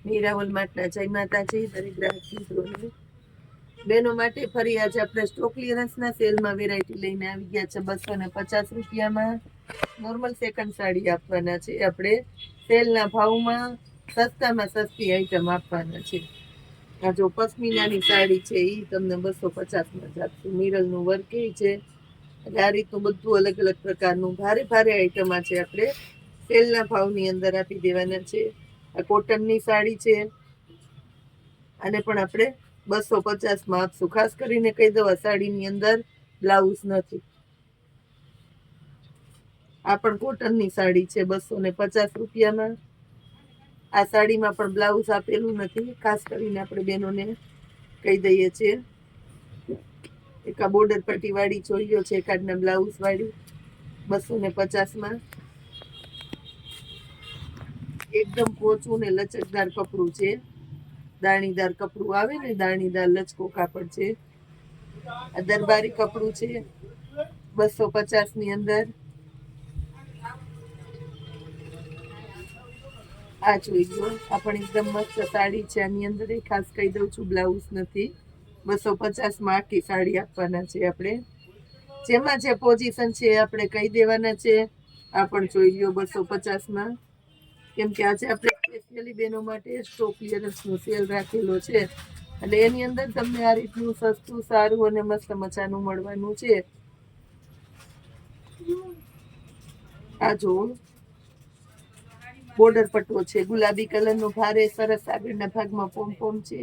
મીરાવલ માટલા જય માતાજી દરેક ગ્રાહક મિત્રોને બહેનો માટે ફરી આજે આપણે સ્ટોક ક્લિયરન્સના સેલમાં વેરાયટી લઈને આવી ગયા છે 250 રૂપિયામાં નોર્મલ સેકન્ડ સાડી આપવાના છે આપણે સેલના ભાવમાં સસ્તામાં સસ્તી આઈટમ આપવાના છે આ જો પશ્મિનાની સાડી છે એ તમને 250માં જ આપશું મિરલનું વર્ક છે એટલે આ રીતનું બધું અલગ અલગ પ્રકારનું ભારે ભારે આઈટમ છે આપણે સેલના ભાવની અંદર આપી દેવાના છે આ કોટનની સાડી છે આને પણ આપણે 250માં આપશું ખાસ કરીને કહી દઉં આ સાડીની અંદર બ્લાઉઝ નથી આ પણ કોટનની સાડી છે 250 રૂપિયામાં આ સાડીમાં પણ બ્લાઉઝ આપેલું નથી ખાસ કરીને આપણે બહેનોને કહી દઈએ છીએ એક આ બોર્ડર પટ્ટી વાળી ચોલીઓ છે એકાદના બ્લાઉઝ વાળી 250માં એકદમ પોચું ને લચકદાર કપડું છે દાણીદાર કપડું આવે ને દાણીદાર લચકો કાપડ છે આ દરબારી કપડું છે 250ની અંદર આ જોઈ લો આ પણ એકદમ મસ્ત સાડી છે આની અંદર ખાસ કહી દઉં છું બ્લાઉઝ નથી 250માં આખી સાડી આપવાના છે આપણે જેમાં જે પોઝિશન છે આપણે કહી દેવાના છે આ પણ જોઈ લો 250માં કેમ કે આજે આપણે સ્પેશિયલી બહેનો માટે સ્ટોક ક્લિયરન્સનો સેલ રાખેલો છે એટલે એની અંદર તમને આ રીતનું સસ્તું સારું અને મસ્ત મજાનું મળવાનું છે આ જો બોર્ડર પટ્ટો છે ગુલાબી કલરનો ભારે સરસ આગળના ભાગમાં પોમ છે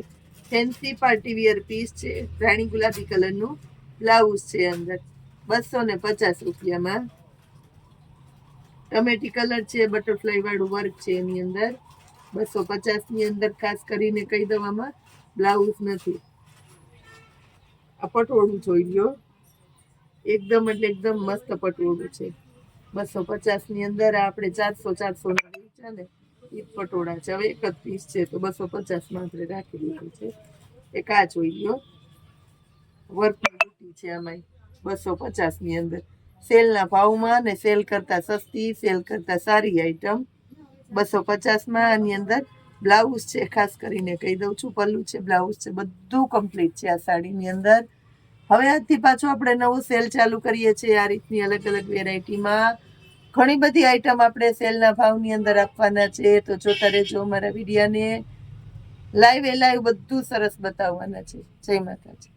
ફેન્સી પાર્ટી વિયર પીસ છે રાણી ગુલાબી કલરનું બ્લાઉઝ છે અંદર 250 રૂપિયામાં ટમેટી કલર છે બટરફ્લાય વાળું વર્ક છે એની અંદર 250ની અંદર ખાસ કરીને કહી દેવામાં બ્લાઉઝ નથી આ પટોળું જોઈ લો એકદમ એટલે એકદમ મસ્ત પટોળું છે 250ની અંદર આપણે 400 છે ને એ પટોળા છે હવે એક જ પીસ છે તો 250માં આપણે રાખી દીધું છે એક આ જોઈ લો વર્કની બુટી છે આમાં 250ની અંદર સેલના ભાવમાં ને સેલ કરતા સસ્તી સેલ કરતા સારી આઈટમ 250માં આની અંદર બ્લાઉઝ છે ખાસ કરીને કહી દઉં છું પલ્લું છે બ્લાઉઝ છે બધું કમ્પ્લીટ છે આ સાડીની અંદર હવે આજથી પાછું આપણે નવું સેલ ચાલુ કરીએ છીએ આ રીતની અલગ અલગ વેરાયટીમાં ઘણી બધી આઈટમ આપણે સેલના ભાવની અંદર આપવાના છે તો જોતા રહેજો અમારા વિડીયોને લાઈવ બધું સરસ બતાવવાના છે જય માતાજી